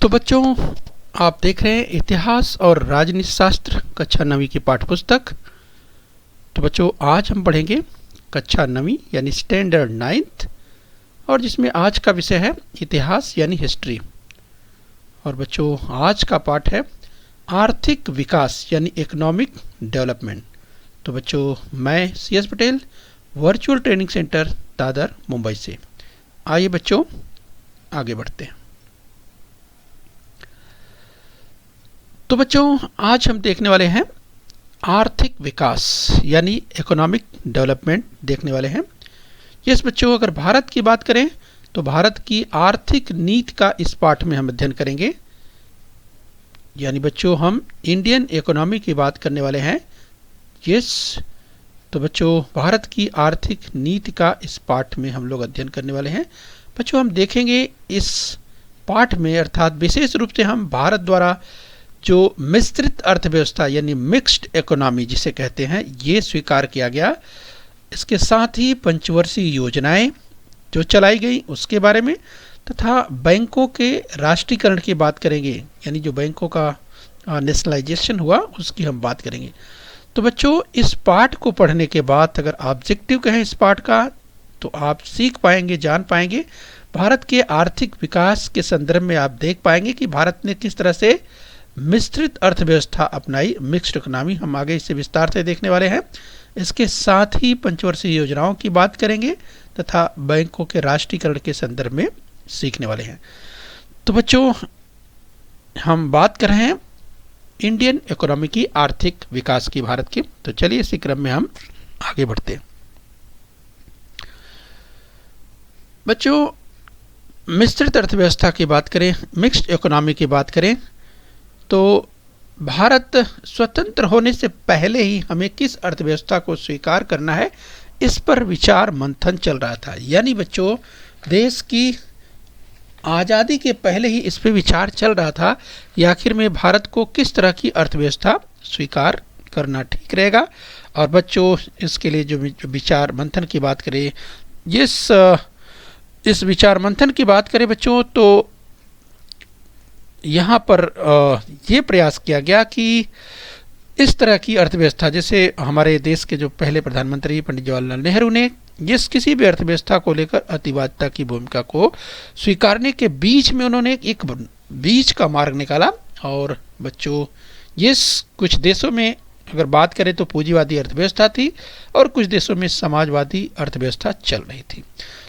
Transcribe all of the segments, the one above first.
तो बच्चों, आप देख रहे हैं इतिहास और राजनीति शास्त्र कक्षा 9वीं की पाठ्य पुस्तक। तो बच्चों, आज हम पढ़ेंगे कक्षा 9वीं यानी स्टैंडर्ड 9th, और जिसमें आज का विषय है इतिहास यानी हिस्ट्री। और बच्चों, आज का पाठ है आर्थिक विकास यानी इकोनॉमिक डेवलपमेंट। तो बच्चों, मैं CS Patel, virtual training centre Dadar Mumbai से। आइए बच्चों, आगे बढ़ते हैं। तो बच्चों, आज हम देखने वाले हैं आर्थिक विकास यानी इकोनॉमिक डेवलपमेंट देखने वाले हैं। यस बच्चों, अगर भारत की बात करें तो भारत की आर्थिक नीति का इस पाठ में हम अध्ययन करेंगे। यानी बच्चों, हम इंडियन इकोनॉमी की बात करने वाले हैं। यस, तो बच्चों, भारत की आर्थिक नीति का इस पाठ में हम लोग अध्ययन करने वाले हैं। बच्चों, हम देखेंगे इस पाठ में, अर्थात विशेष रूप से हम भारत द्वारा जो मिश्रित अर्थव्यवस्था यानी मिक्स्ड इकोनॉमी जिसे कहते हैं, ये स्वीकार किया गया। इसके साथ ही पंचवर्षीय योजनाएं जो चलाई गई उसके बारे में, तथा बैंकों के राष्ट्रीयकरण की बात करेंगे, यानी जो बैंकों का नेशनलाइजेशन हुआ उसकी हम बात करेंगे। तो बच्चों, इस पाठ को पढ़ने के बाद अगर ऑब्जेक्टिव कहें इस पाठ का, तो आप सीख पाएंगे, जान पाएंगे भारत के आर्थिक विकास के संदर्भ में। आप देख पाएंगे कि भारत ने किस तरह से मिश्रित अर्थव्यवस्था अपनाई, मिक्स्ड इकोनॉमी। हम आगे इसे विस्तार से देखने वाले हैं। इसके साथ ही पंचवर्षीय योजनाओं की बात करेंगे तथा बैंकों के राष्ट्रीयकरण के संदर्भ में सीखने वाले हैं। तो बच्चों, हम बात कर रहे हैं इंडियन इकोनॉमी की आर्थिक विकास की, भारत की। तो चलिए इसी क्रम में हम आगे बढ़ते हैं। बच्चों, मिश्रित अर्थव्यवस्था की बात करें, मिक्स्ड इकोनॉमी की बात करें, तो भारत स्वतंत्र होने से पहले ही हमें किस अर्थव्यवस्था को स्वीकार करना है, इस पर विचार मंथन चल रहा था। यानी बच्चों, देश की आज़ादी के पहले ही इस पर विचार चल रहा था कि आखिर में भारत को किस तरह की अर्थव्यवस्था स्वीकार करना ठीक रहेगा। और बच्चों, इसके लिए जो विचार मंथन की बात करें, इस विचार मंथन की बात करें बच्चों, तो यहाँ पर ये प्रयास किया गया कि इस तरह की अर्थव्यवस्था, जैसे हमारे देश के जो पहले प्रधानमंत्री पंडित जवाहरलाल नेहरू ने जिस किसी भी अर्थव्यवस्था को लेकर अतिवादिता की भूमिका को स्वीकारने के बीच में उन्होंने एक बीच का मार्ग निकाला। और बच्चों, ये कुछ देशों में अगर बात करें तो पूंजीवादी अर्थव्यवस्था थी और कुछ देशों में समाजवादी अर्थव्यवस्था चल रही थी।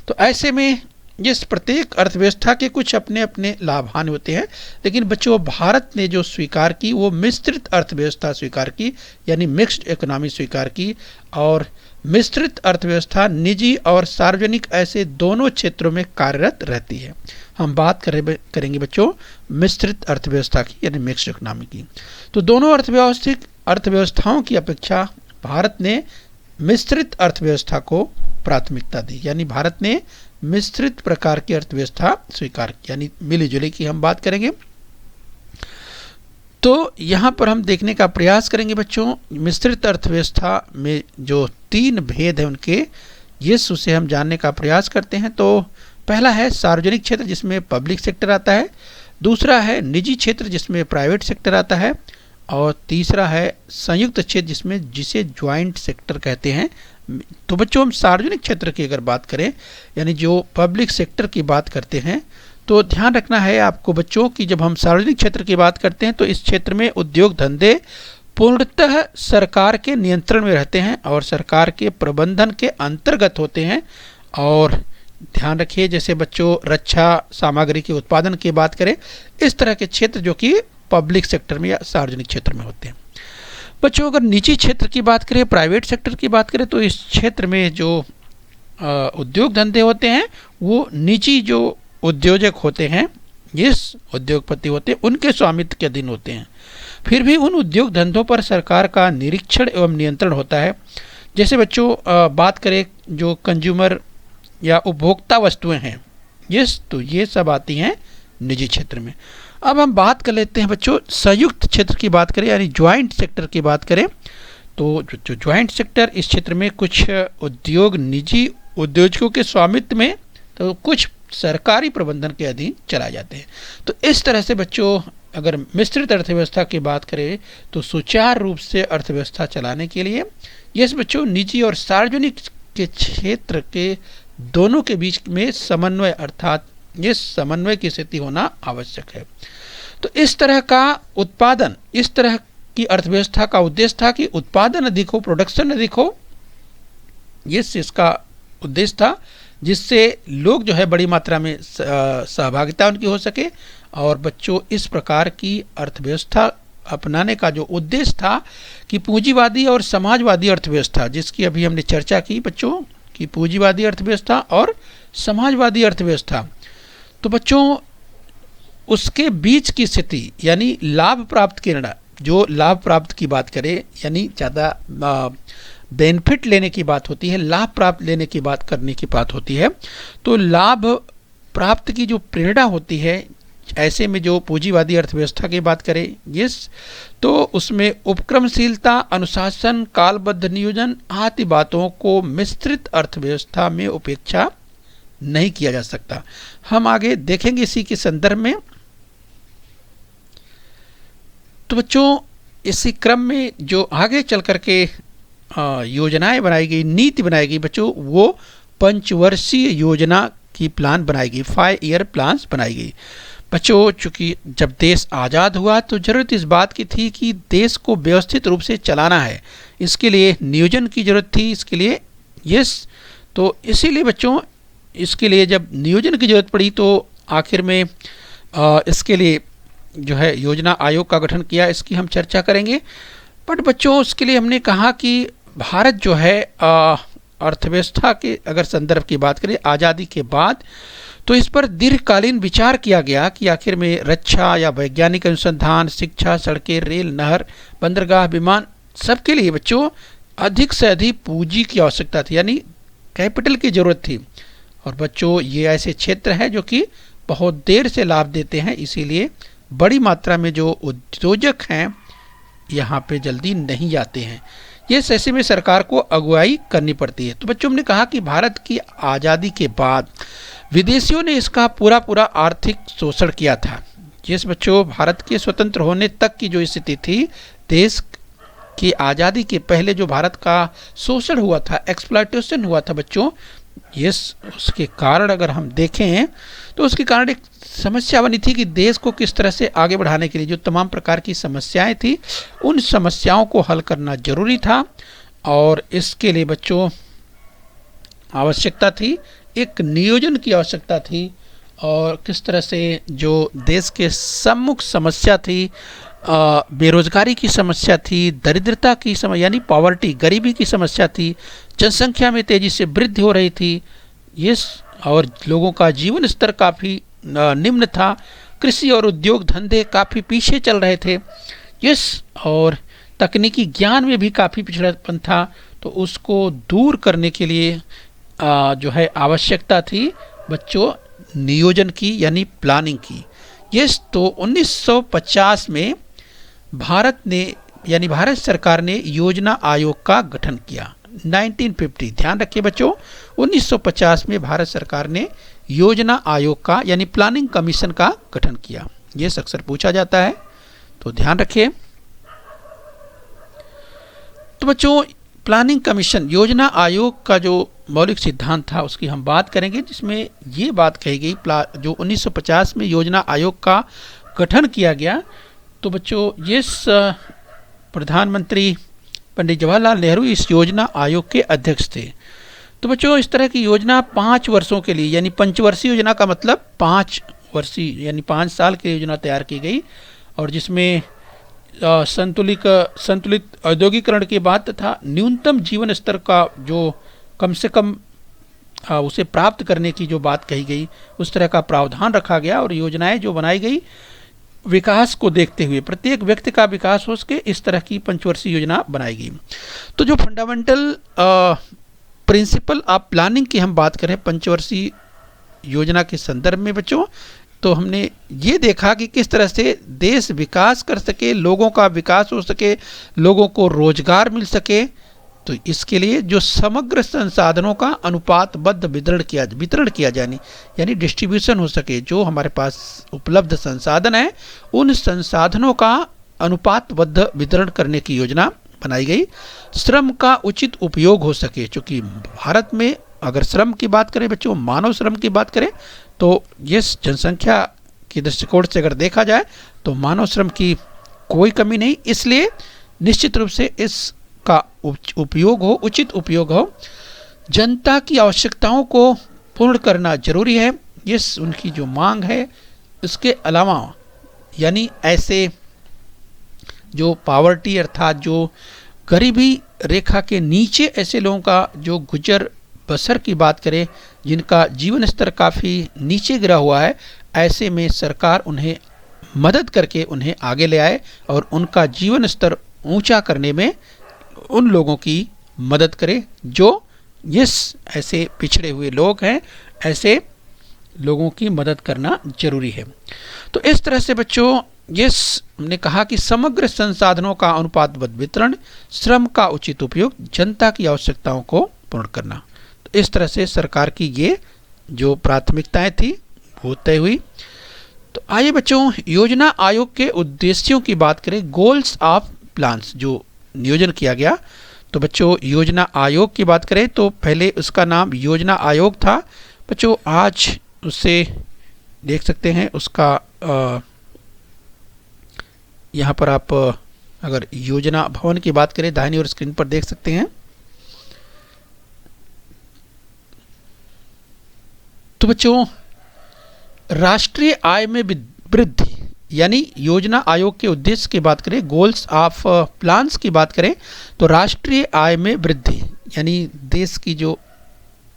तो ऐसे में जिस प्रत्येक अर्थव्यवस्था के कुछ अपने अपने लाभ हानि होते हैं, लेकिन बच्चों, भारत ने जो स्वीकार की वो मिश्रित अर्थव्यवस्था स्वीकार की, यानी मिक्स्ड इकोनॉमी स्वीकार की। और मिश्रित अर्थव्यवस्था निजी और सार्वजनिक ऐसे दोनों क्षेत्रों में कार्यरत रहती है। हम बात करेंगे बच्चों मिश्रित अर्थव्यवस्था की, यानी मिक्स्ड इकोनॉमी की। तो दोनों अर्थव्यवस्थाओं की अपेक्षा भारत ने मिश्रित अर्थव्यवस्था को प्राथमिकता दी। यानी भारत ने मिश्रित प्रकार की अर्थव्यवस्था स्वीकार की, यानी मिली जुली की हम बात करेंगे। तो यहाँ पर हम देखने का प्रयास करेंगे बच्चों, मिश्रित अर्थव्यवस्था में जो 3 भेद हैं उनके, उसे हम जानने का प्रयास करते हैं। तो पहला है सार्वजनिक क्षेत्र, जिसमें पब्लिक सेक्टर आता है। दूसरा है निजी क्षेत्र, जिसमें प्राइवेट सेक्टर आता है। और तीसरा है संयुक्त क्षेत्र, जिसे ज्वाइंट सेक्टर कहते हैं। तो बच्चों, हम सार्वजनिक क्षेत्र की अगर बात करें, यानी जो पब्लिक सेक्टर की बात करते हैं, तो ध्यान रखना है आपको बच्चों कि जब हम सार्वजनिक क्षेत्र की बात करते हैं तो इस क्षेत्र में उद्योग धंधे पूर्णतः सरकार के नियंत्रण में रहते हैं और सरकार के प्रबंधन के अंतर्गत होते हैं। और ध्यान रखिए, जैसे बच्चों रक्षा सामग्री के उत्पादन की बात करें, इस तरह के क्षेत्र जो कि पब्लिक सेक्टर में या सार्वजनिक क्षेत्र में होते हैं। बच्चों, अगर निजी क्षेत्र की बात करें, प्राइवेट सेक्टर की बात करें, तो इस क्षेत्र में जो उद्योग धंधे होते हैं वो निजी जो उद्योजक होते हैं, जिस उद्योगपति होते हैं, उनके स्वामित्व के अधीन होते हैं। फिर भी उन उद्योग धंधों पर सरकार का निरीक्षण एवं नियंत्रण होता है। जैसे बच्चों बात करें जो कंज्यूमर या उपभोक्ता वस्तुएं हैं, तो ये सब आती हैं निजी क्षेत्र में। अब हम बात कर लेते हैं बच्चों संयुक्त क्षेत्र की बात करें, यानी ज्वाइंट सेक्टर की बात करें। तो जो ज्वाइंट सेक्टर, इस क्षेत्र में कुछ उद्योग निजी उद्योजकों के स्वामित्व में, तो कुछ सरकारी प्रबंधन के अधीन चलाए जाते हैं। तो इस तरह से बच्चों अगर मिश्रित अर्थव्यवस्था की बात करें तो सुचारू रूप से अर्थव्यवस्था चलाने के लिए यस बच्चों निजी और सार्वजनिक के क्षेत्र के दोनों के बीच में समन्वय अर्थात ये समन्वय की स्थिति होना आवश्यक है। तो इस तरह का उत्पादन, इस तरह की अर्थव्यवस्था का उद्देश्य था कि उत्पादन अधिक हो, प्रोडक्शन अधिक हो, ये इसका उद्देश्य था, जिससे लोग जो है बड़ी मात्रा में सहभागिता उनकी हो सके। और बच्चों इस प्रकार की अर्थव्यवस्था अपनाने का जो उद्देश्य था कि पूंजीवादी और समाजवादी अर्थव्यवस्था, जिसकी अभी हमने चर्चा की बच्चों कि पूंजीवादी अर्थव्यवस्था और समाजवादी अर्थव्यवस्था, तो बच्चों उसके बीच की स्थिति यानी लाभ प्राप्त करना, जो लाभ प्राप्त की बात करें यानी ज़्यादा बेनिफिट लेने की बात होती है, लाभ प्राप्त लेने की बात करने की बात होती है। तो लाभ प्राप्त की जो प्रेरणा होती है, ऐसे में जो पूंजीवादी अर्थव्यवस्था की बात करें यस, तो उसमें उपक्रमशीलता, अनुशासन, कालबद्ध नियोजन आदि बातों को मिश्रित अर्थव्यवस्था में उपेक्षा नहीं किया जा सकता। हम आगे देखेंगे इसी के संदर्भ में। तो बच्चों इसी क्रम में जो आगे चल करके योजनाएं बनाई गई, नीति बनाई गई बच्चों, वो पंचवर्षीय योजना की प्लान बनाई गई, 5 ईयर प्लान्स बनाई गई। बच्चों चूँकि जब देश आज़ाद हुआ तो ज़रूरत इस बात की थी कि देश को व्यवस्थित रूप से चलाना है, इसके लिए नियोजन की ज़रूरत थी, इसके लिए यस, तो इसीलिए बच्चों इसके लिए जब नियोजन की ज़रूरत पड़ी तो आखिर में इसके लिए जो है योजना आयोग का गठन किया, इसकी हम चर्चा करेंगे। बट बच्चों उसके लिए हमने कहा कि भारत जो है अर्थव्यवस्था के अगर संदर्भ की बात करें आज़ादी के बाद, तो इस पर दीर्घकालीन विचार किया गया कि आखिर में रक्षा या वैज्ञानिक अनुसंधान, शिक्षा, सड़कें, रेल, नहर, बंदरगाह, विमान, सबके लिए बच्चों अधिक से अधिक पूंजी की आवश्यकता थी, यानी कैपिटल की ज़रूरत थी। और बच्चों ये ऐसे क्षेत्र हैं जो कि बहुत देर से लाभ देते हैं, इसीलिए बड़ी मात्रा में जो उद्योजक हैं यहाँ पे जल्दी नहीं आते हैं। ये ऐसे में सरकार को अगुवाई करनी पड़ती है। तो बच्चों हमने कहा कि भारत की आज़ादी के बाद विदेशियों ने इसका पूरा आर्थिक शोषण किया था। जिस बच्चों भारत के स्वतंत्र होने तक की जो स्थिति थी, देश की आज़ादी के पहले जो भारत का शोषण हुआ था, एक्सप्लॉयटेशन हुआ था बच्चों, ये उसके कारण अगर हम देखें तो उसके कारण एक समस्या बनी थी कि देश को किस तरह से आगे बढ़ाने के लिए जो तमाम प्रकार की समस्याएं थी, उन समस्याओं को हल करना जरूरी था। और इसके लिए बच्चों आवश्यकता थी, एक नियोजन की आवश्यकता थी। और किस तरह से जो देश के सम्मुख समस्या थी, बेरोजगारी की समस्या थी, दरिद्रता की समस्या यानी पॉवर्टी, गरीबी की समस्या थी, जनसंख्या में तेज़ी से वृद्धि हो रही थी, यस, और लोगों का जीवन स्तर काफ़ी निम्न था, कृषि और उद्योग धंधे काफ़ी पीछे चल रहे थे, यस, और तकनीकी ज्ञान में भी काफ़ी पिछड़ापन था। तो उसको दूर करने के लिए जो है आवश्यकता थी बच्चों नियोजन की यानी प्लानिंग की। यस, तो 1950 में भारत ने यानी भारत सरकार ने योजना आयोग का गठन किया। 1950, ध्यान रखिए बच्चों, 1950 में भारत सरकार ने योजना आयोग का यानी प्लानिंग कमीशन का गठन किया। ये अक्सर पूछा जाता है, तो ध्यान रखिए। तो बच्चों प्लानिंग कमीशन योजना आयोग का जो मौलिक सिद्धांत था उसकी हम बात करेंगे, जिसमें ये बात कही गई जो 1950 में योजना आयोग का गठन किया गया। तो बच्चों ये प्रधानमंत्री पंडित जवाहरलाल नेहरू इस योजना आयोग के अध्यक्ष थे। तो बच्चों इस तरह की योजना 5 वर्षों के लिए यानी पंचवर्षीय योजना का मतलब 5 वर्षीय यानी 5 साल की योजना तैयार की गई, और जिसमें संतुलित औद्योगिकरण की बात तथा न्यूनतम जीवन स्तर का जो कम से कम उसे प्राप्त करने की जो बात कही गई, उस तरह का प्रावधान रखा गया। और योजनाएं जो बनाई गई विकास को देखते हुए, प्रत्येक व्यक्ति का विकास हो सके, इस तरह की पंचवर्षीय योजना बनाई गई। तो जो फंडामेंटल प्रिंसिपल ऑफ प्लानिंग की हम बात करें पंचवर्षीय योजना के संदर्भ में बच्चों, तो हमने ये देखा कि किस तरह से देश विकास कर सके, लोगों का विकास हो सके, लोगों को रोजगार मिल सके। तो इसके लिए जो समग्र संसाधनों का अनुपातबद्ध वितरण किया जाने, यानी डिस्ट्रीब्यूशन हो सके, जो हमारे पास उपलब्ध संसाधन है उन संसाधनों का अनुपातबद्ध वितरण करने की योजना बनाई गई। श्रम का उचित उपयोग हो सके, क्योंकि भारत में अगर श्रम की बात करें बच्चों, मानव श्रम की बात करें तो ये जनसंख्या के दृष्टिकोण से अगर देखा जाए तो मानव श्रम की कोई कमी नहीं, इसलिए निश्चित रूप से इसका उपयोग हो, उचित उपयोग हो। जनता की आवश्यकताओं को पूर्ण करना जरूरी है, ये उनकी जो मांग है। इसके अलावा यानी ऐसे जो पावर्टी अर्थात जो गरीबी रेखा के नीचे ऐसे लोगों का जो गुजर बसर की बात करें, जिनका जीवन स्तर काफ़ी नीचे गिरा हुआ है, ऐसे में सरकार उन्हें मदद करके उन्हें आगे ले आए और उनका जीवन स्तर ऊंचा करने में उन लोगों की मदद करे जो ऐसे पिछड़े हुए लोग हैं। ऐसे लोगों की मदद करना जरूरी है। तो इस तरह से बच्चों हमने कहा कि समग्र संसाधनों का अनुपातबद्ध वितरण, श्रम का उचित उपयोग, जनता की आवश्यकताओं को पूर्ण करना। तो इस तरह से सरकार की ये जो प्राथमिकताएं थी वो तय हुई। तो आइए बच्चों योजना आयोग के उद्देश्यों की बात करें, गोल्स ऑफ प्लान्स जो नियोजन किया गया। तो बच्चों योजना आयोग की बात करें तो पहले उसका नाम योजना आयोग था। बच्चों आज उससे देख सकते हैं उसका यहाँ पर आप अगर योजना भवन की बात करें दाहिनी ओर स्क्रीन पर देख सकते हैं। तो बच्चों राष्ट्रीय आय में वृद्धि यानी योजना आयोग के उद्देश्य की बात करें, गोल्स ऑफ प्लान्स की बात करें तो राष्ट्रीय आय में वृद्धि यानी देश की जो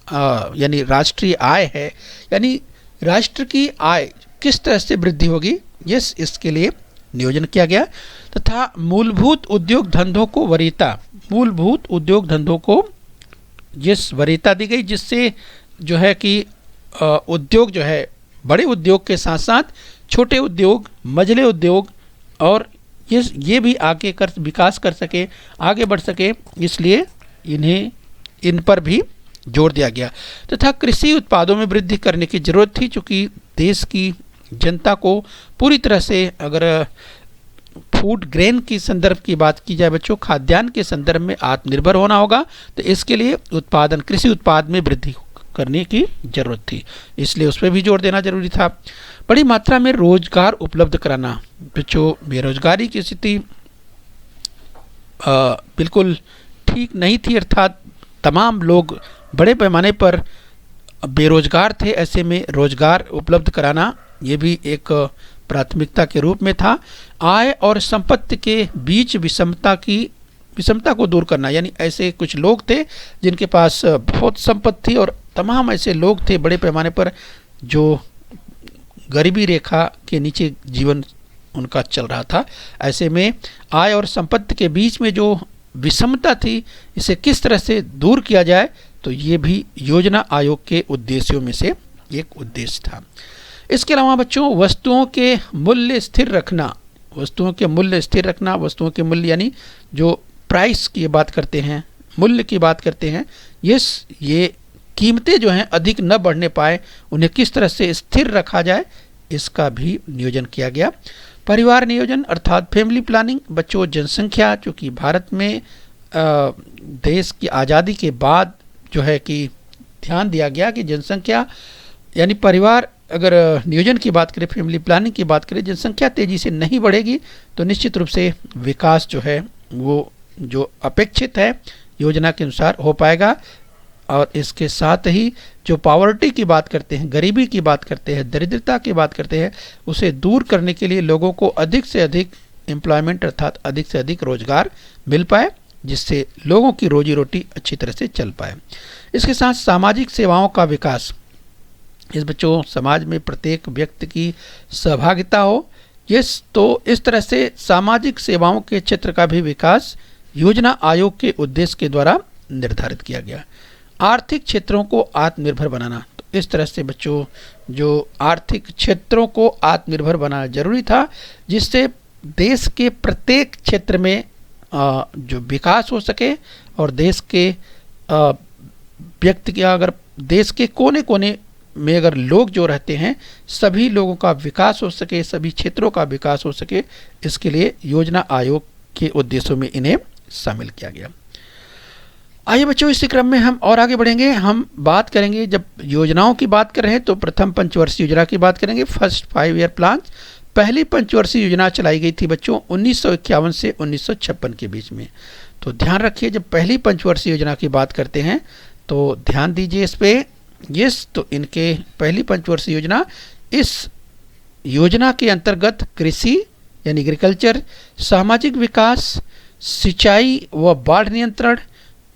यानी राष्ट्रीय आय है, यानी राष्ट्र की आय किस तरह से वृद्धि होगी, इसके लिए नियोजन किया गया। तथा मूलभूत उद्योग धंधों को वरीयता, मूलभूत उद्योग धंधों को वरीयता दी गई, जिससे जो है कि उद्योग जो है बड़े उद्योग के साथ साथ छोटे उद्योग, मझले उद्योग और ये भी आगे विकास कर सके, आगे बढ़ सके, इसलिए इन पर भी जोर दिया गया। तथा कृषि उत्पादों में वृद्धि करने की जरूरत थी, क्योंकि देश की जनता को पूरी तरह से अगर फूड ग्रेन की संदर्भ की बात की जाए बच्चों, खाद्यान्न के संदर्भ में आत्मनिर्भर होना होगा, तो इसके लिए कृषि उत्पाद में वृद्धि करने की जरूरत थी, इसलिए उस पर भी जोर देना जरूरी था। बड़ी मात्रा में रोजगार उपलब्ध कराना, बच्चों बेरोजगारी की स्थिति बिल्कुल ठीक नहीं थी, अर्थात तमाम लोग बड़े पैमाने पर बेरोजगार थे, ऐसे में रोजगार उपलब्ध कराना ये भी एक प्राथमिकता के रूप में था। आय और संपत्ति के बीच विषमता को दूर करना, यानी ऐसे कुछ लोग थे जिनके पास बहुत संपत्ति थी और तमाम ऐसे लोग थे बड़े पैमाने पर जो गरीबी रेखा के नीचे जीवन उनका चल रहा था। ऐसे में आय और संपत्ति के बीच में जो विषमता थी, इसे किस तरह से दूर किया जाए, तो ये भी योजना आयोग के उद्देश्यों में से एक उद्देश्य था। इसके अलावा बच्चों वस्तुओं के मूल्य स्थिर रखना, वस्तुओं के मूल्य यानी जो प्राइस की बात करते हैं, मूल्य की बात करते हैं, ये कीमतें जो हैं अधिक न बढ़ने पाए, उन्हें किस तरह से स्थिर रखा जाए, इसका भी नियोजन किया गया। परिवार नियोजन अर्थात फैमिली प्लानिंग, बच्चों जनसंख्या चूँकि भारत में देश की आज़ादी के बाद जो है कि ध्यान दिया गया कि जनसंख्या यानी परिवार, अगर नियोजन की बात करें, फैमिली प्लानिंग की बात करें, जनसंख्या तेज़ी से नहीं बढ़ेगी तो निश्चित रूप से विकास जो है वो जो अपेक्षित है योजना के अनुसार हो पाएगा। और इसके साथ ही जो पावर्टी की बात करते हैं, गरीबी की बात करते हैं, दरिद्रता की बात करते हैं, उसे दूर करने के लिए लोगों को अधिक से अधिक एम्प्लॉयमेंट अर्थात अधिक से अधिक रोजगार मिल पाए, जिससे लोगों की रोजी रोटी अच्छी तरह से चल पाए। इसके साथ सामाजिक सेवाओं का विकास, इस बच्चों समाज में प्रत्येक व्यक्ति की सहभागिता हो, तो इस तरह से सामाजिक सेवाओं के क्षेत्र का भी विकास योजना आयोग के उद्देश्य के द्वारा निर्धारित किया गया। आर्थिक क्षेत्रों को आत्मनिर्भर बनाना, तो इस तरह से बच्चों जो आर्थिक क्षेत्रों को आत्मनिर्भर बनाना जरूरी था, जिससे देश के प्रत्येक क्षेत्र में जो विकास हो सके और देश के व्यक्ति के, अगर देश के कोने कोने में अगर लोग जो रहते हैं सभी लोगों का विकास हो सके, सभी क्षेत्रों का विकास हो सके, इसके लिए योजना आयोग के उद्देश्यों में इन्हें शामिल किया गया। आइए बच्चों, इसी क्रम में हम और आगे बढ़ेंगे। हम बात करेंगे, जब योजनाओं की बात कर रहे हैं तो प्रथम पंचवर्षीय योजना की बात करेंगे, फर्स्ट 5 ईयर प्लान। पहली पंचवर्षीय योजना चलाई गई थी बच्चों 1951 से 1956 के बीच में। तो ध्यान रखिए, जब पहली पंचवर्षीय योजना की बात करते हैं तो ध्यान दीजिए इस पे। यस, तो इनके पहली पंचवर्षीय योजना, इस योजना के अंतर्गत कृषि यानी एग्रीकल्चर, सामाजिक विकास, सिंचाई व बाढ़ नियंत्रण,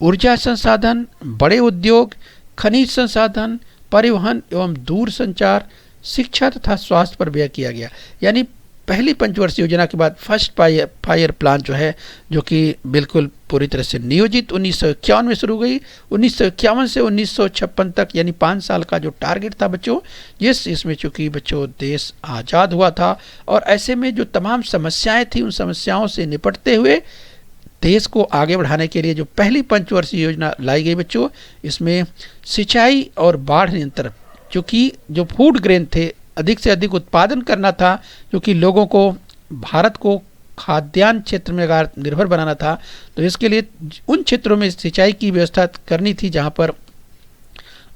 ऊर्जा संसाधन, बड़े उद्योग, खनिज संसाधन, परिवहन एवं दूर संचार, शिक्षा तथा स्वास्थ्य पर व्यय किया गया। यानी पहली पंचवर्षीय योजना के बाद फर्स्ट 5 ईयर प्लान जो है, जो कि बिल्कुल पूरी तरह से नियोजित 1951 में शुरू हुई, 1951 से 1956 तक, यानी 5 साल का जो टारगेट था बच्चों, इसमें चूँकि बच्चों देश आज़ाद हुआ था और ऐसे में जो तमाम समस्याएं थी उन समस्याओं से निपटते हुए देश को आगे बढ़ाने के लिए जो पहली पंचवर्षीय योजना लाई गई बच्चों, इसमें सिंचाई और बाढ़ नियंत्रण, क्योंकि जो फूड ग्रेन थे अधिक से अधिक उत्पादन करना था, क्योंकि लोगों को, भारत को खाद्यान्न क्षेत्र में अगर निर्भर बनाना था तो इसके लिए उन क्षेत्रों में सिंचाई की व्यवस्था करनी थी जहाँ पर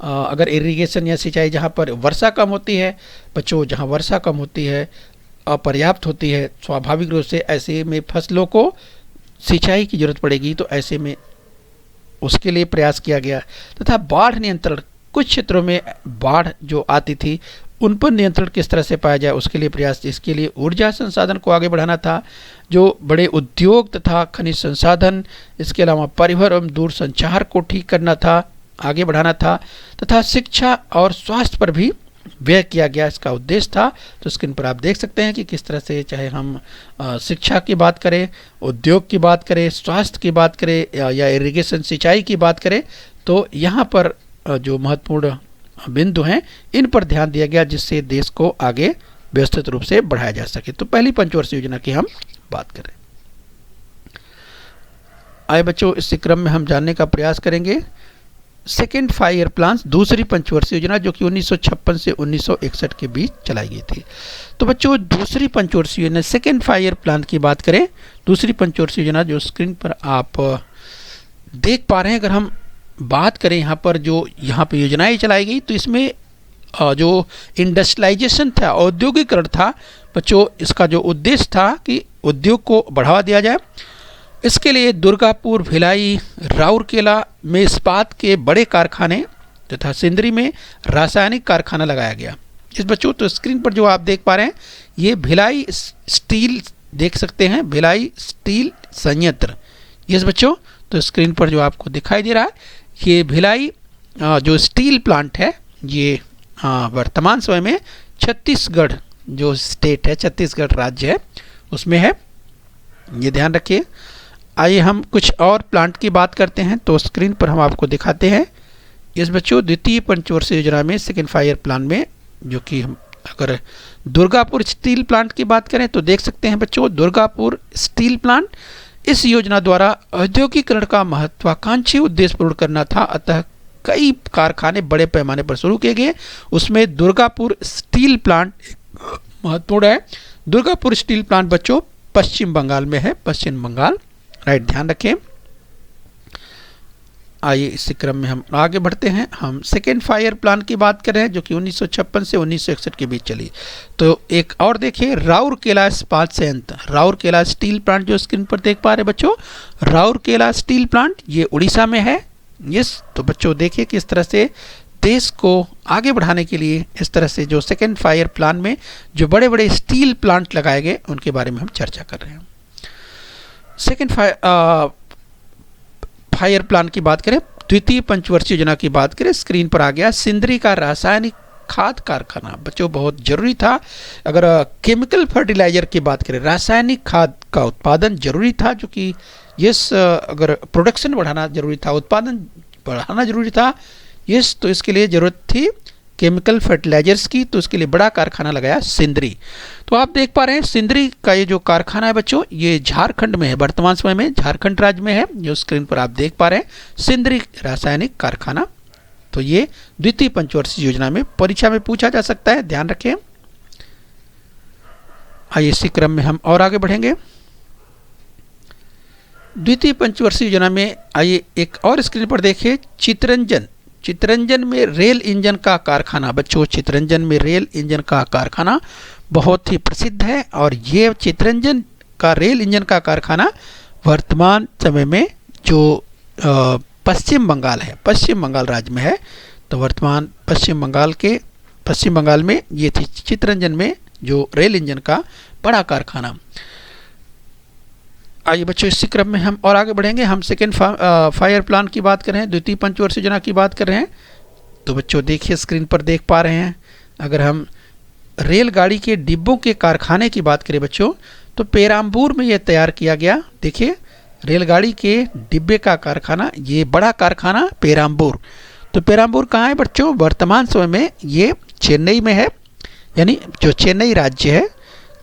अगर इरिगेशन या सिंचाई जहाँ पर वर्षा कम होती है बच्चों, जहाँ वर्षा कम होती है, अपर्याप्त होती है, स्वाभाविक रूप से ऐसे में फसलों को सिंचाई की जरूरत पड़ेगी, तो ऐसे में उसके लिए प्रयास किया गया। तथा बाढ़ नियंत्रण, कुछ क्षेत्रों में बाढ़ जो आती थी उन पर नियंत्रण किस तरह से पाया जाए उसके लिए प्रयास। इसके लिए ऊर्जा संसाधन को आगे बढ़ाना था, जो बड़े उद्योग तथा खनिज संसाधन, इसके अलावा परिवहन एवं दूर संचार को ठीक करना था, आगे बढ़ाना था, तथा शिक्षा और स्वास्थ्य पर भी व्यय किया गया, इसका उद्देश्य था। तो स्क्रीन पर आप देख सकते हैं कि किस तरह से, चाहे हम शिक्षा की बात करें, उद्योग की बात करें, स्वास्थ्य की बात करें या इरिगेशन सिंचाई की बात करें, तो यहाँ पर जो महत्वपूर्ण बिंदु हैं इन पर ध्यान दिया गया, जिससे देश को आगे व्यवस्थित रूप से बढ़ाया जा सके। तो पहली पंचवर्षीय योजना की हम बात करें। आए बच्चों, इस क्रम में हम जानने का प्रयास करेंगे सेकेंड 5 ईयर प्लान, दूसरी पंचवर्षीय योजना, जो कि 1956 से 1961 के बीच चलाई गई थी। तो बच्चों, दूसरी पंचवर्षीय योजना सेकेंड 5 ईयर प्लान की बात करें, दूसरी पंचवर्षीय योजना जो स्क्रीन पर आप देख पा रहे हैं, अगर हम बात करें यहाँ पर जो यहाँ पे योजनाएं चलाई गई, तो इसमें जो इंडस्ट्रियलाइजेशन था, औद्योगिकरण था बच्चों, इसका जो उद्देश्य था कि उद्योग को बढ़ावा दिया जाए। इसके लिए दुर्गापुर, भिलाई, राउरकेला में इस्पात के बड़े कारखाने तथा सिंदरी में रासायनिक कारखाना लगाया गया। इस बच्चों, तो स्क्रीन पर जो आप देख पा रहे हैं ये भिलाई स्टील देख सकते हैं, भिलाई स्टील संयंत्र। यस बच्चों, तो स्क्रीन पर जो आपको दिखाई दे रहा है ये भिलाई जो स्टील प्लांट है, ये वर्तमान समय में छत्तीसगढ़ जो स्टेट है, छत्तीसगढ़ राज्य है, उसमें है, ये ध्यान रखिए। आइए हम कुछ और प्लांट की बात करते हैं, तो स्क्रीन पर हम आपको दिखाते हैं। इस बच्चों, द्वितीय पंचवर्षीय योजना में सेकेंड 5 ईयर प्लान में, जो कि हम अगर दुर्गापुर स्टील प्लांट की बात करें तो देख सकते हैं बच्चों, दुर्गापुर स्टील प्लांट, इस योजना द्वारा औद्योगिकरण का महत्वाकांक्षी उद्देश्य पूर्ण करना था, अतः कई कारखाने बड़े पैमाने पर शुरू किए गए। उसमें दुर्गापुर स्टील प्लांट महत्वपूर्ण है। दुर्गापुर स्टील प्लांट बच्चों पश्चिम बंगाल में है, पश्चिम बंगाल, राइट, ध्यान रखें। आइए इसी क्रम में हम आगे बढ़ते हैं। हम सेकेंड 5 ईयर प्लान की बात कर रहे हैं, जो कि 1956 से 1961 के बीच चली। तो एक और देखिए, राउरकेला इस्पात संयंत्र, राउरकेला स्टील प्लांट जो स्क्रीन पर देख पा रहे बच्चों, राउरकेला स्टील प्लांट ये उड़ीसा में है। यस, तो बच्चों देखिए किस तरह से देश को आगे बढ़ाने के लिए इस तरह से जो सेकेंड 5 ईयर प्लान में जो बड़े बड़े स्टील प्लांट लगाए गए उनके बारे में हम चर्चा कर रहे हैं। सेकेंड 5 ईयर प्लान की बात करें, द्वितीय पंचवर्षीय योजना की बात करें, स्क्रीन पर आ गया सिंदरी का रासायनिक खाद कारखाना। बच्चों बहुत जरूरी था, अगर केमिकल फर्टिलाइजर की बात करें, रासायनिक खाद का उत्पादन जरूरी था, जो कि यस अगर प्रोडक्शन बढ़ाना जरूरी था, उत्पादन बढ़ाना जरूरी था, यस, तो इसके लिए ज़रूरत थी केमिकल फर्टिलाइजर्स की, तो उसके लिए बड़ा कारखाना लगाया सिंदरी। तो आप देख पा रहे हैं सिंदरी का ये जो कारखाना है बच्चों, ये झारखंड में है, वर्तमान समय में झारखंड राज्य में है। जो स्क्रीन पर आप देख पा रहे हैं सिंदरी रासायनिक कारखाना। तो ये द्वितीय पंचवर्षीय योजना में परीक्षा में पूछा जा सकता है, ध्यान रखें। आइए इसी क्रम में हम और आगे बढ़ेंगे। द्वितीय पंचवर्षीय योजना में आइए एक और स्क्रीन पर देखिए, चितरंजन। चितरंजन में रेल इंजन का कारखाना बच्चों, चितरंजन में रेल इंजन का कारखाना बहुत ही प्रसिद्ध है। और ये चितरंजन का रेल इंजन का कारखाना वर्तमान समय में जो पश्चिम बंगाल है, पश्चिम बंगाल राज्य में है। तो वर्तमान पश्चिम बंगाल में ये थी चितरंजन में जो रेल इंजन का बड़ा कारखाना। आइए बच्चों इसी क्रम में हम और आगे बढ़ेंगे। हम सेकेंड फायर प्लान की बात कर रहे हैं, द्वितीय पंचवर्षीय योजना की बात कर रहे हैं। तो बच्चों देखिए स्क्रीन पर देख पा रहे हैं, अगर हम रेलगाड़ी के डिब्बों के कारखाने की बात करें बच्चों, तो पेराम्बूर में यह तैयार किया गया। देखिए रेलगाड़ी के डिब्बे का कारखाना, ये बड़ा कारखाना पेराम्बूर। तो पेराम्बूर कहाँ है बच्चों? वर्तमान समय में ये चेन्नई में है, यानी जो चेन्नई राज्य है।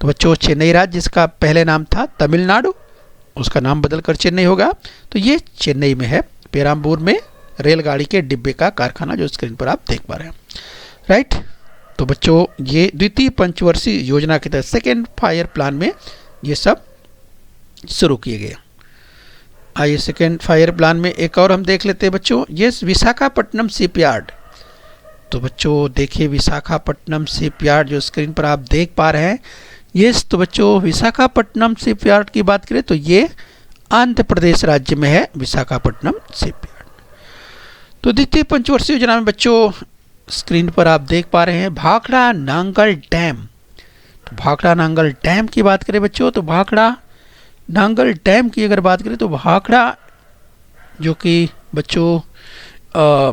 तो बच्चों चेन्नई राज्य जिसका पहले नाम था तमिलनाडु, उसका नाम बदलकर चेन्नई होगा। तो ये चेन्नई में है, पेराम्बूर में रेलगाड़ी के डिब्बे का कारखाना, जो स्क्रीन पर आप देख पा रहे हैं, राइट। तो बच्चों ये द्वितीय पंचवर्षीय योजना के तहत सेकेंड फायर प्लान में ये सब शुरू किए गए। आइए सेकेंड फायर प्लान में एक और हम देख लेते हैं बच्चों, ये विशाखापट्टनम शिपयार्ड। तो बच्चों देखिए विशाखापट्टनम शिपयार्ड जो स्क्रीन पर आप देख पा रहे हैं, ये तो बच्चों विशाखापट्टनम शिपयार्ड की बात करें तो ये आंध्र प्रदेश राज्य में है, विशाखापट्टनम शिपयार्ड। तो द्वितीय पंचवर्षीय योजना में बच्चों स्क्रीन पर आप देख पा रहे हैं भाखड़ा नांगल डैम। तो भाखड़ा नांगल डैम की बात करें बच्चों, तो भाखड़ा नांगल डैम की अगर बात करें तो भाखड़ा जो कि बच्चों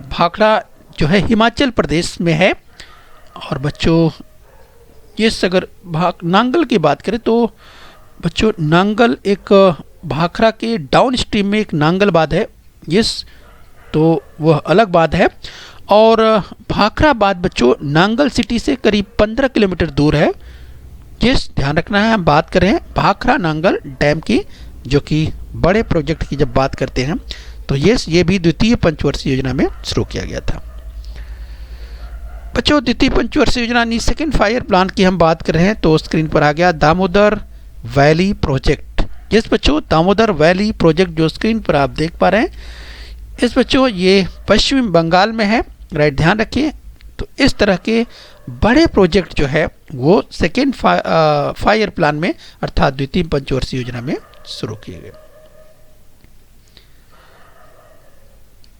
भाखड़ा जो है हिमाचल प्रदेश में है। और बच्चों ये अगर नांगल की बात करें तो बच्चों नांगल एक भाखड़ा के डाउन स्ट्रीम में एक नांगल बांध है, यस, तो वह अलग बांध है। और भाखड़ा बांध बच्चों नांगल सिटी से करीब 15 किलोमीटर दूर है। यस ध्यान रखना है, हम बात कर रहे हैं भाखड़ा नांगल डैम की, जो कि बड़े प्रोजेक्ट की जब बात करते हैं तो ये भी द्वितीय पंचवर्षीय योजना में शुरू किया गया था। बच्चों द्वितीय पंचवर्षीय योजना सेकेंड फायर प्लान की हम बात कर रहे हैं, तो स्क्रीन पर आ गया दामोदर वैली प्रोजेक्ट। यस बच्चों दामोदर वैली प्रोजेक्ट जो स्क्रीन पर आप देख पा रहे हैं, इस बच्चों ये पश्चिम बंगाल में है, राइट, ध्यान रखिए। तो इस तरह के बड़े प्रोजेक्ट जो है वो सेकेंड फायर प्लान में अर्थात द्वितीय पंचवर्षीय योजना में शुरू किए गए।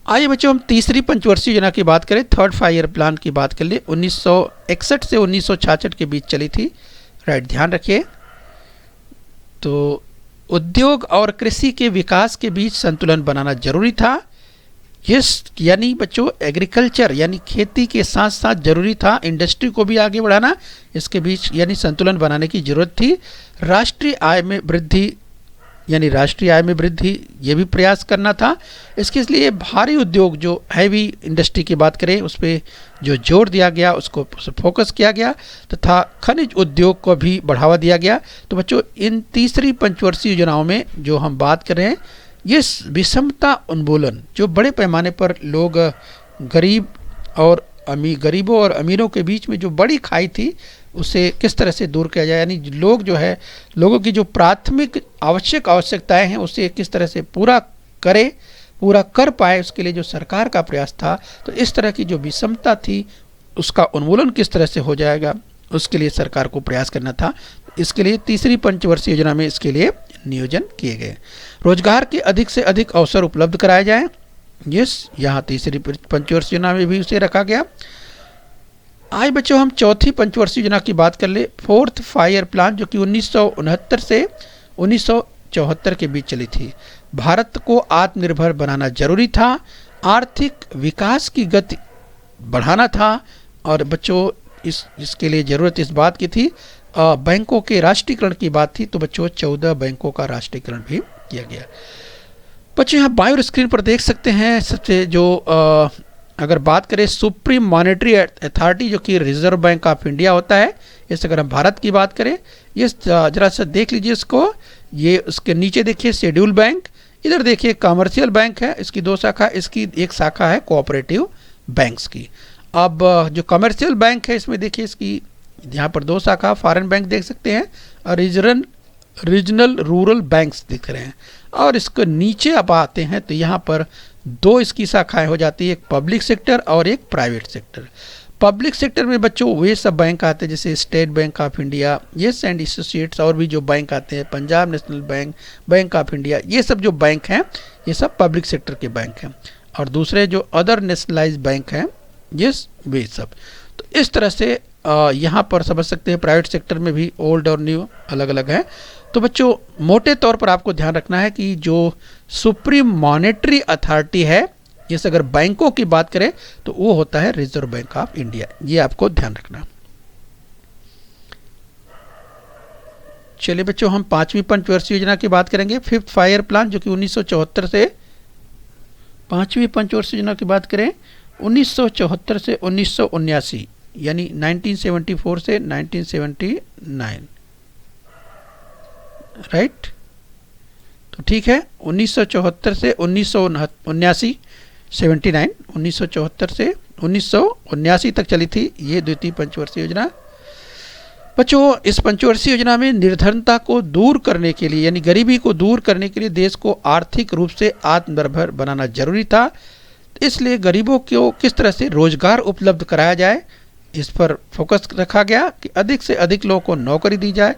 आइए बच्चों हम तीसरी पंचवर्षीय योजना की बात करें, थर्ड फायर प्लान की बात कर ले, 1961 से 1966 के बीच चली थी, राइट, ध्यान रखिए। तो उद्योग और कृषि के विकास के बीच संतुलन बनाना जरूरी था। यस यानी बच्चों एग्रीकल्चर यानी खेती के साथ साथ जरूरी था इंडस्ट्री को भी आगे बढ़ाना, इसके बीच यानी संतुलन बनाने की जरूरत थी। राष्ट्रीय आय में वृद्धि यानी राष्ट्रीय आय में वृद्धि ये भी प्रयास करना था। इसके लिए भारी उद्योग जो हैवी इंडस्ट्री की बात करें उस पर जो जोर दिया गया, उसको फोकस किया गया, तथा खनिज उद्योग को भी बढ़ावा दिया गया। तो बच्चों इन तीसरी पंचवर्षीय योजनाओं में जो हम बात कर रहे हैं, ये विषमता उन्मूलन, जो बड़े पैमाने पर लोग गरीबों और अमीरों के बीच में जो बड़ी खाई थी उसे किस तरह से दूर किया जाए, यानी लोग जो है लोगों की जो प्राथमिक आवश्यकताएं हैं उसे किस तरह से पूरा कर पाए, उसके लिए जो सरकार का प्रयास था। तो इस तरह की जो विषमता थी उसका उन्मूलन किस तरह से हो जाएगा, उसके लिए सरकार को प्रयास करना था। इसके लिए तीसरी पंचवर्षीय योजना में इसके लिए नियोजन किए गए। रोजगार के अधिक से अधिक अवसर उपलब्ध कराए जाएं, यस यहाँ तीसरी पंचवर्षीय योजना में भी उसे रखा गया। आज बच्चों हम चौथी पंचवर्षीय योजना की बात कर ले, फोर्थ फायर प्लान, जो कि 1969 से 1974 के बीच चली थी। भारत को आत्मनिर्भर बनाना जरूरी था, आर्थिक विकास की गति बढ़ाना था, और बच्चों इसके लिए ज़रूरत इस बात की थी, बैंकों के राष्ट्रीयकरण की बात थी। तो बच्चों 14 बैंकों का राष्ट्रीयकरण भी किया गया। बच्चों यहाँ बाएं स्क्रीन पर देख सकते हैं सबसे जो अगर बात करें सुप्रीम मॉनेटरी अथॉरिटी जो कि रिजर्व बैंक ऑफ इंडिया होता है, इस अगर हम भारत की बात करें, ये जरा सा देख लीजिए इसको, ये उसके नीचे देखिए शेड्यूल बैंक, इधर देखिए कमर्शियल बैंक है, इसकी दो शाखा, इसकी एक शाखा है कोऑपरेटिव बैंक्स की। अब जो कमर्शियल बैंक है इसमें देखिए इसकी यहाँ पर दो शाखा, फॉरेन बैंक देख सकते हैं और रीजनल रूरल बैंक्स दिख रहे हैं। और इसके नीचे आप आते हैं तो यहाँ पर दो इसकी शाखाएं हो जाती है, एक पब्लिक सेक्टर और एक प्राइवेट सेक्टर। पब्लिक सेक्टर में बच्चों वे सब बैंक आते हैं जैसे state bank of India, yes and associates, और भी जो बैंक आते हैं, Punjab national bank, bank of India, ये सब जो बैंक हैं ये सब पब्लिक सेक्टर के बैंक हैं। और दूसरे जो अदर नेशनलाइज बैंक हैं यस वे सब। तो इस तरह से यहाँ पर समझ सकते हैं प्राइवेट सेक्टर में भी ओल्ड और न्यू अलग अलग है। तो बच्चों मोटे तौर पर आपको ध्यान रखना है कि जो सुप्रीम मॉनेटरी अथॉरिटी है, जैसे अगर बैंकों की बात करें तो वो होता है रिजर्व बैंक ऑफ इंडिया, ये आपको ध्यान रखना। चलिए बच्चों हम पांचवी पंचवर्षीय योजना की बात करेंगे, फिफ्थ फाइव ईयर प्लान, जो कि 1974 से, पांचवी पंचवर्षीय योजना की बात करें 1974 से 1979 यानी 1974 से 1979, राइट। तो ठीक है, 1974 से 1979 79, 1974 से 1979 तक चली थी ये द्वितीय पंचवर्षीय योजना। बच्चों इस पंचवर्षीय योजना में निर्धनता को दूर करने के लिए यानी गरीबी को दूर करने के लिए देश को आर्थिक रूप से आत्मनिर्भर बनाना जरूरी था। इसलिए गरीबों को किस तरह से रोजगार उपलब्ध कराया जाए, इस पर फोकस रखा गया कि अधिक से अधिक लोगों को नौकरी दी जाए,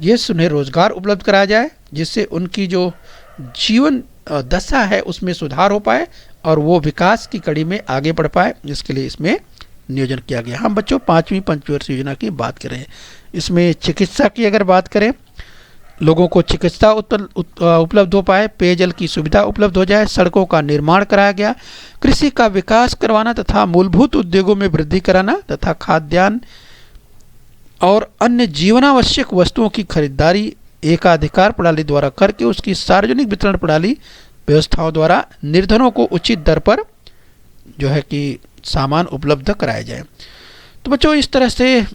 ये उन्हें रोजगार उपलब्ध कराया जाए जिससे उनकी जो जीवन दशा है उसमें सुधार हो पाए और वो विकास की कड़ी में आगे बढ़ पाए। इसके लिए इसमें नियोजन किया गया। हम बच्चों पांचवी पंचवर्षीय योजना की बात करें, इसमें चिकित्सा की अगर बात करें, लोगों को चिकित्सा उपलब्ध हो पाए, पेयजल की सुविधा उपलब्ध हो जाए, सड़कों का निर्माण कराया गया, कृषि का विकास करवाना तथा मूलभूत उद्योगों में वृद्धि कराना तथा खाद्यान्न और अन्य जीवनावश्यक वस्तुओं की खरीदारी एकाधिकार प्रणाली द्वारा करके उसकी सार्वजनिक वितरण प्रणाली व्यवस्थाओं द्वारा निर्धनों को उचित दर पर जो है कि सामान उपलब्ध कराया जाए। तो बच्चों इस तरह से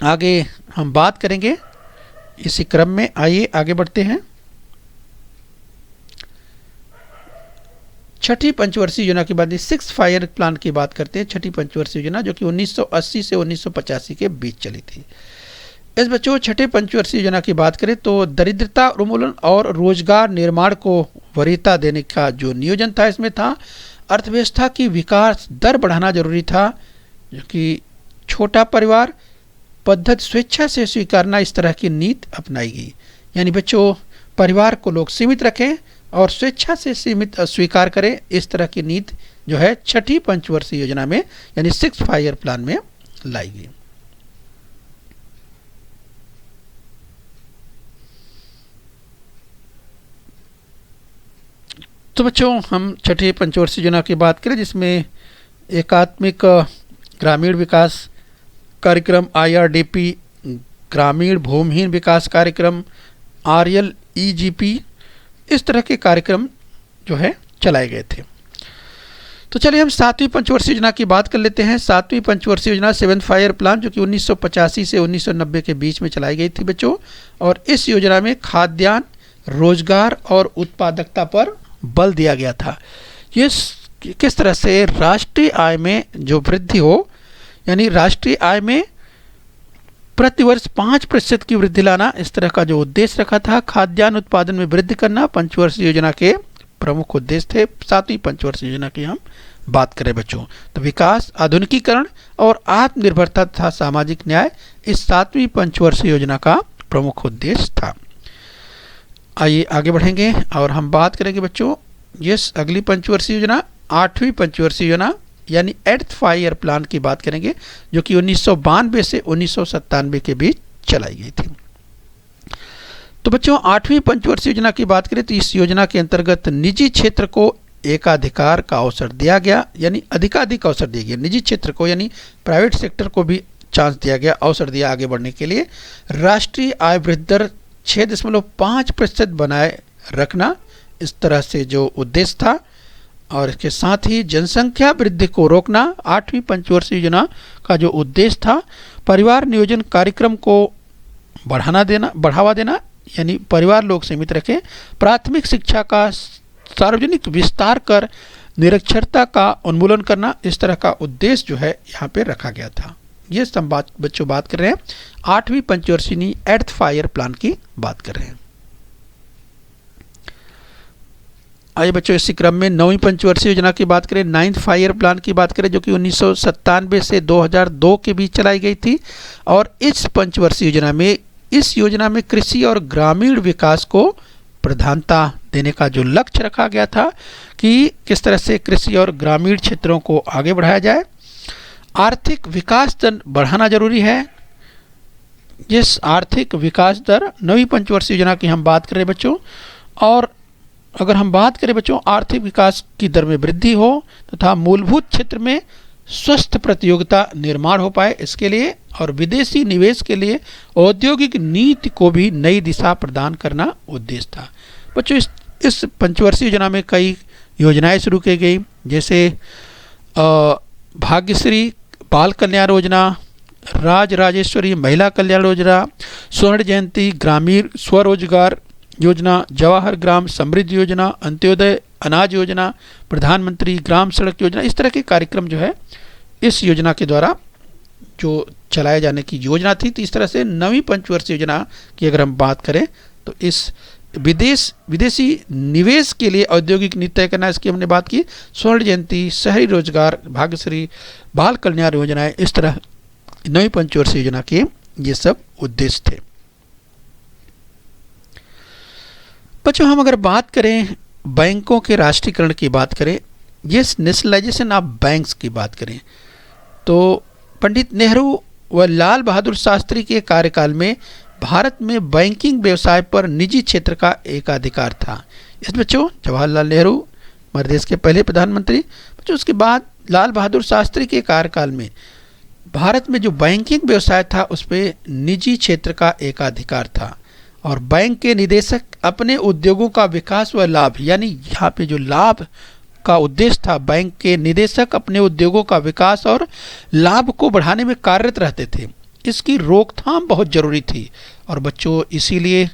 आगे हम बात करेंगे, इसी क्रम में आइए आगे बढ़ते हैं। छठी पंचवर्षीय योजना की बात, सिक्स फाइव ईयर प्लान की बात करते हैं। छठी पंचवर्षीय योजना जो कि 1980 से 1985 के बीच चली थी। इस बच्चों छठे पंचवर्षीय योजना की बात करें तो दरिद्रता उन्मूलन और रोजगार निर्माण को वरीयता देने का जो नियोजन था इसमें था। अर्थव्यवस्था की विकास दर बढ़ाना जरूरी था, जो कि छोटा परिवार पद्धति स्वेच्छा से स्वीकारना, इस तरह की नीति अपनाई गई। यानी बच्चों परिवार को लोग सीमित रखें और स्वेच्छा से सीमित स्वीकार करें, इस तरह की नीति जो है छठी पंचवर्षीय योजना में यानी सिक्स फाइव ईयर प्लान में लाई गई। तो बच्चों हम छठी पंचवर्षीय योजना की बात करें जिसमें एकात्मिक ग्रामीण विकास कार्यक्रम IRDP, ग्रामीण भूमिहीन विकास कार्यक्रम RLEGP, इस तरह के कार्यक्रम जो है चलाए गए थे। तो चलिए हम सातवीं पंचवर्षीय योजना की बात कर लेते हैं। सातवीं पंचवर्षीय योजना सेवेंथ फाइव ईयर प्लान जो कि 1985 से 1990 के बीच में चलाई गई थी बच्चों। और इस योजना में खाद्यान्न, रोजगार और उत्पादकता पर बल दिया गया था। ये किस तरह से राष्ट्रीय आय में जो वृद्धि हो, यानी राष्ट्रीय आय में प्रतिवर्ष 5% की वृद्धि लाना, इस तरह का जो उद्देश्य रखा था। खाद्यान्न उत्पादन में वृद्धि करना पंचवर्षीय योजना के प्रमुख उद्देश्य थे। सातवीं पंचवर्षीय योजना की हम बात करें बच्चों तो विकास, आधुनिकीकरण और आत्मनिर्भरता तथा सामाजिक न्याय इस सातवीं पंचवर्षीय योजना का प्रमुख उद्देश्य था। आइए आगे बढ़ेंगे और हम बात करेंगे बच्चों यस अगली पंचवर्षीय योजना आठवीं पंचवर्षीय योजना यानी एट्थ फाइव ईयर प्लान की बात करेंगे जो कि 1992 से 1997 के बीच चलाई गई थी। तो बच्चों आठवीं पंचवर्षीय योजना की बात करें तो इस योजना के अंतर्गत निजी क्षेत्र को एकाधिकार का अवसर दिया गया, यानी अधिकाधिक अवसर दिया गया। निजी क्षेत्र को यानी प्राइवेट सेक्टर को भी चांस दिया गया, अवसर दिया आगे बढ़ने के लिए। राष्ट्रीय आय वृद्धि दर 6.5% बनाए रखना, इस तरह से जो उद्देश्य था। और इसके साथ ही जनसंख्या वृद्धि को रोकना 8वीं पंचवर्षीय योजना का जो उद्देश्य था, परिवार नियोजन कार्यक्रम को बढ़ावा देना यानी परिवार लोग सीमित रखें, प्राथमिक शिक्षा का सार्वजनिक विस्तार कर निरक्षरता का उन्मूलन करना, इस तरह का उद्देश्य जो है यहाँ पे रखा गया था। ये सब बच्चों बात कर रहे हैं 8वीं पंचवर्षीय 8th 5 ईयर प्लान की बात कर रहे हैं। आइए बच्चों इसी क्रम में 9वीं पंचवर्षीय योजना की बात करें, 9th 5 ईयर प्लान की बात करें, जो कि 1997 से 2002 के बीच चलाई गई थी। और इस पंचवर्षीय योजना में कृषि और ग्रामीण विकास को प्रधानता देने का जो लक्ष्य रखा गया था कि किस तरह से कृषि और ग्रामीण क्षेत्रों को आगे बढ़ाया जाए। आर्थिक विकास दर बढ़ाना जरूरी है। जिस आर्थिक विकास दर 9वीं पंचवर्षीय योजना की हम बात कर रहे हैं बच्चों, और अगर हम बात करें बच्चों आर्थिक विकास की दर में वृद्धि हो तथा मूलभूत क्षेत्र में स्वस्थ प्रतियोगिता निर्माण हो पाए, इसके लिए और विदेशी निवेश के लिए औद्योगिक नीति को भी नई दिशा प्रदान करना उद्देश्य था। बच्चों इस पंचवर्षीय योजना में कई योजनाएं शुरू की गई, जैसे भाग्यश्री बाल कल्याण योजना, राजराजेश्वरी महिला कल्याण योजना, स्वर्ण जयंती ग्रामीण स्वरोजगार योजना, जवाहर ग्राम समृद्धि योजना, अंत्योदय अनाज योजना, प्रधानमंत्री ग्राम सड़क योजना, इस तरह के कार्यक्रम जो है इस योजना के द्वारा जो चलाए जाने की योजना थी। तो इस तरह से 9वीं पंचवर्षीय योजना की अगर हम बात करें तो इस विदेशी निवेश के लिए औद्योगिक नीति तय करना, इसकी हमने बात की। स्वर्ण जयंती, शहरी रोजगार, भाग्यश्री, बाल कल्याण योजनाएं, इस तरह 9वीं पंचवर्षीय योजना के ये सब उद्देश्य थे। बच्चों हम अगर बात करें बैंकों के राष्ट्रीयकरण की बात करें, ये नेशनलाइजेशन ऑफ बैंक्स की बात करें, तो पंडित नेहरू व लाल बहादुर शास्त्री के कार्यकाल में भारत में बैंकिंग व्यवसाय पर निजी क्षेत्र का एकाधिकार था। इस बच्चों जवाहरलाल नेहरू हमारे देश के पहले प्रधानमंत्री, बच्चों उसके बाद लाल बहादुर शास्त्री के कार्यकाल में भारत में जो बैंकिंग व्यवसाय था उस पर निजी क्षेत्र का एकाधिकार था, और बैंक के निदेशक अपने उद्योगों का विकास व लाभ, यानी यहाँ पे जो लाभ का उद्देश्य था, बैंक के निदेशक अपने उद्योगों का विकास और लाभ को बढ़ाने में कार्यरत रहते थे। इसकी रोकथाम बहुत जरूरी थी। और बच्चों इसीलिए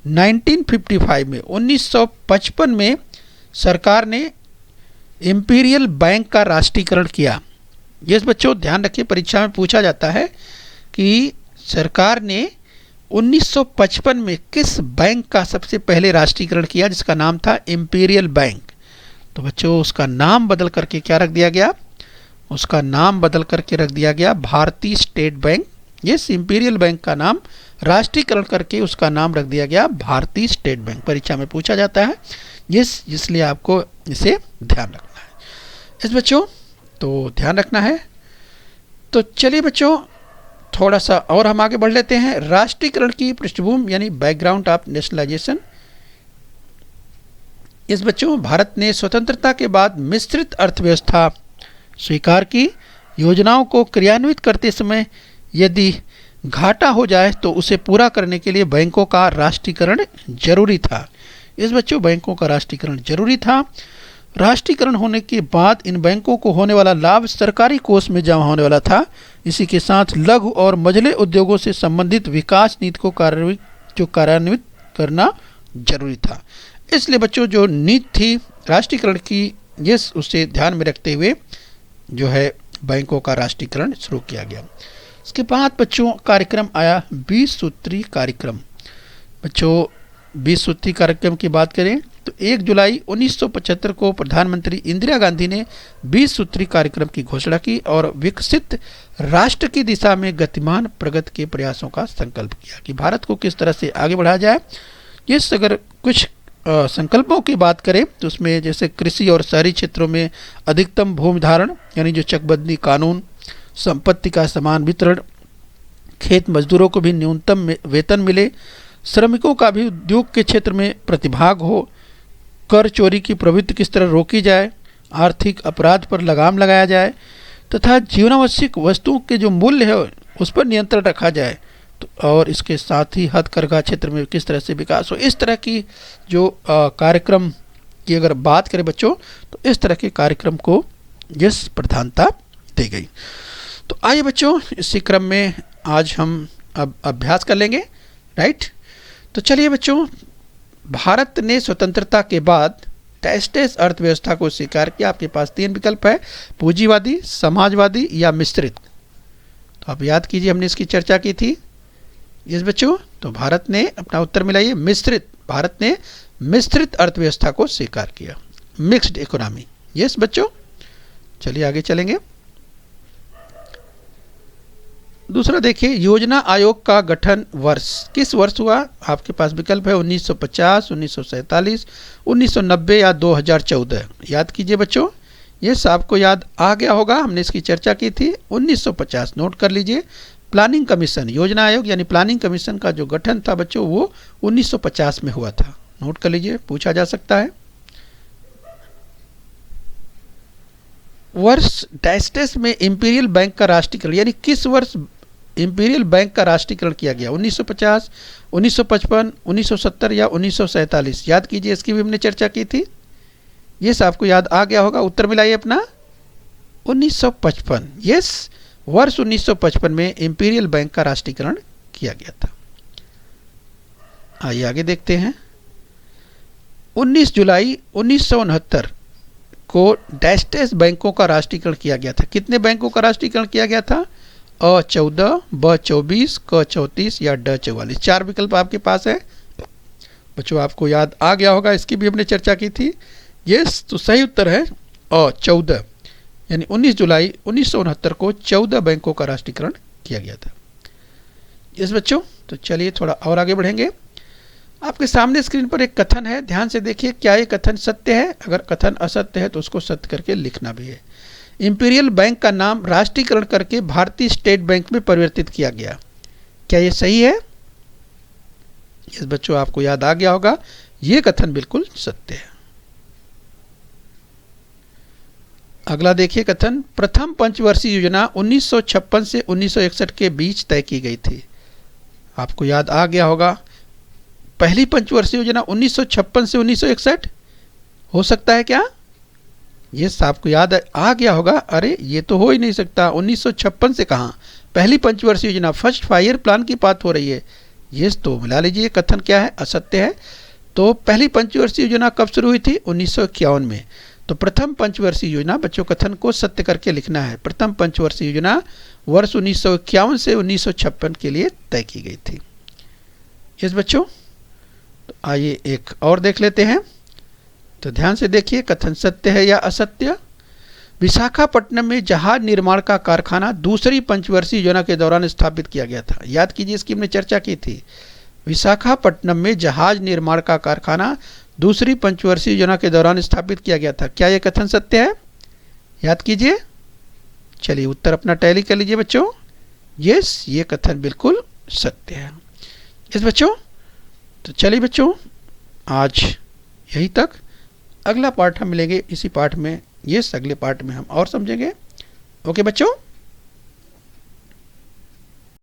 1955 में सरकार ने इंपीरियल बैंक का राष्ट्रीयकरण किया। ये बच्चों ध्यान रखिए, परीक्षा में पूछा जाता है कि सरकार ने 1955 में किस बैंक का सबसे पहले राष्ट्रीयकरण किया, जिसका नाम था इंपीरियल बैंक। तो बच्चों उसका नाम बदल करके क्या रख दिया गया, उसका नाम बदल करके रख दिया गया भारतीय state bank. Yes, imperial bank का नाम राष्ट्रीयकरण करके उसका नाम रख दिया गया भारतीय स्टेट बैंक। परीक्षा में पूछा जाता है यस, इसलिए आपको इसे ध्यान रखना है। इस बच्चों तो ध्यान रखना है। तो चलिए बच्चों थोड़ा सा और हम आगे बढ़ लेते हैं। राष्ट्रीयकरण की पृष्ठभूमि यानी बैकग्राउंड ऑफ नेशनलाइजेशन। इस बच्चों भारत ने स्वतंत्रता के बाद मिश्रित अर्थव्यवस्था स्वीकार की। योजनाओं को क्रियान्वित करते समय यदि घाटा हो जाए तो उसे पूरा करने के लिए बैंकों का राष्ट्रीयकरण जरूरी था। इस बच्चों बैंकों का राष्ट्रीयकरण जरूरी था। राष्ट्रीयकरण होने के बाद इन बैंकों को होने वाला लाभ सरकारी कोष में जमा होने वाला था। इसी के साथ लघु और मझले उद्योगों से संबंधित विकास नीति को कार्यान्वित करना जरूरी था। इसलिए बच्चों जो नीति थी राष्ट्रीयकरण की, ये उसे ध्यान में रखते हुए जो है बैंकों का राष्ट्रीयकरण शुरू किया गया। इसके बाद बच्चों कार्यक्रम आया 20 सूत्री कार्यक्रम। बच्चों 20 सूत्री कार्यक्रम की बात करें तो 1 जुलाई 1975 को प्रधानमंत्री इंदिरा गांधी ने 20 सूत्री कार्यक्रम की घोषणा की और विकसित राष्ट्र की दिशा में गतिमान प्रगति के प्रयासों का संकल्प किया कि भारत को किस तरह से आगे बढ़ाया जाए। इस अगर कुछ संकल्पों की बात करें तो उसमें जैसे कृषि और शहरी क्षेत्रों में अधिकतम भूमि धारण यानी जो चकबंदी कानून, संपत्ति का समान वितरण, खेत मजदूरों को भी न्यूनतम वेतन मिले, श्रमिकों का भी उद्योग के क्षेत्र में प्रतिभाग हो, कर चोरी की प्रवृत्ति किस तरह रोकी जाए, आर्थिक अपराध पर लगाम लगाया जाए तथा जीवनावश्यक वस्तुओं के जो मूल्य है उस पर नियंत्रण रखा जाए, तो और इसके साथ ही हथकरघा क्षेत्र में किस तरह से विकास हो। इस तरह की जो कार्यक्रम की अगर बात करें बच्चों तो इस तरह के कार्यक्रम को यस प्रधानता दी गई। तो आइए बच्चों इसी क्रम में आज हम अब अभ्यास कर लेंगे, राइट। तो चलिए बच्चों, भारत ने स्वतंत्रता के बाद टेस्टेस अर्थव्यवस्था को स्वीकार किया। आपके पास 3 विकल्प है, पूंजीवादी, समाजवादी या मिश्रित। तो आप याद कीजिए हमने इसकी चर्चा की थी। यस बच्चों, तो भारत ने अपना उत्तर मिलाइए मिश्रित। भारत ने मिश्रित अर्थव्यवस्था को स्वीकार किया, मिक्स्ड इकोनॉमी। यस बच्चों, चलिए आगे चलेंगे। दूसरा देखिए, योजना आयोग का गठन वर्ष किस वर्ष हुआ। आपके पास विकल्प है 1950, 1947, 1990 या 2014। याद कीजिए बच्चों, ये आपको याद आ गया होगा, हमने इसकी चर्चा की थी। 1950 नोट कर लीजिए। प्लानिंग कमीशन, योजना आयोग यानी प्लानिंग कमीशन का जो गठन था बच्चों वो 1950 में हुआ था। नोट कर लीजिए, पूछा जा सकता है। वर्ष डैस्टेस में इंपीरियल बैंक का राष्ट्रीयकरण, यानी किस वर्ष इंपीरियल बैंक का राष्ट्रीयकरण किया गया। 1950, 1955, 1970 या 1947। याद कीजिए, इसकी भी हमने चर्चा की थी। ये आपको याद आ गया होगा। उत्तर मिलाइए अपना 1955। यस, वर्ष 1955 में इंपीरियल बैंक का राष्ट्रीयकरण किया गया था। आइए आगे देखते हैं। 19 जुलाई 1969 को डैस्टेस बैंकों का राष्ट्रीयकरण किया गया था। कितने बैंकों का राष्ट्रीयकरण किया गया था। अ 14, ब 24, क 34 या ड 44। 4 विकल्प आपके पास है बच्चों, आपको याद आ गया होगा, इसकी भी हमने चर्चा की थी। यस, तो सही उत्तर है अ 14, यानी 19 जुलाई 1969 को 14 बैंकों का राष्ट्रीयकरण किया गया था। यस बच्चों, तो चलिए थोड़ा और आगे बढ़ेंगे। आपके सामने स्क्रीन पर एक कथन है, ध्यान से देखिए क्या ये कथन सत्य है। अगर कथन असत्य है तो उसको सत्य करके लिखना भी है। इंपीरियल बैंक का नाम राष्ट्रीयकरण करके भारतीय स्टेट बैंक में परिवर्तित किया गया। क्या ये सही है। यस बच्चों, आपको याद आ गया होगा, ये कथन बिल्कुल सत्य है। अगला देखिए कथन, प्रथम पंचवर्षीय योजना 1956 से 1961 के बीच तय की गई थी। आपको याद आ गया होगा, पहली पंचवर्षीय योजना 1956 से 1961 हो सकता है क्या। ये आपको याद आ गया होगा, अरे ये तो हो ही नहीं सकता, 1956 से कहाँ, पहली पंचवर्षीय योजना फर्स्ट 5 ईयर प्लान की बात हो रही है। ये तो मिला लीजिए, कथन क्या है, असत्य है। तो पहली पंचवर्षीय योजना कब शुरू हुई थी, 1951 में। तो प्रथम पंचवर्षीय योजना बच्चों कथन को सत्य करके लिखना है। प्रथम पंचवर्षीय योजना वर्ष 1951 से 1956 के लिए तय की गई थी। यस बच्चों, तो आइए एक और देख लेते हैं। तो ध्यान से देखिए, कथन सत्य है या असत्य। विशाखापट्टनम में जहाज निर्माण का कारखाना दूसरी पंचवर्षीय योजना के दौरान स्थापित किया गया था। याद कीजिए, इसकी हमने चर्चा की थी। विशाखापट्टनम में जहाज निर्माण का कारखाना दूसरी पंचवर्षीय योजना के दौरान स्थापित किया गया था। क्या यह कथन सत्य है। याद कीजिए। चलिए उत्तर अपना टैली कर लीजिए बच्चों। यस, ये कथन बिल्कुल सत्य है। यस बच्चों, तो चलिए बच्चों आज यही तक। अगला पार्ट हम मिलेंगे इसी पार्ट में। यस, अगले पार्ट में हम और समझेंगे। ओके बच्चों।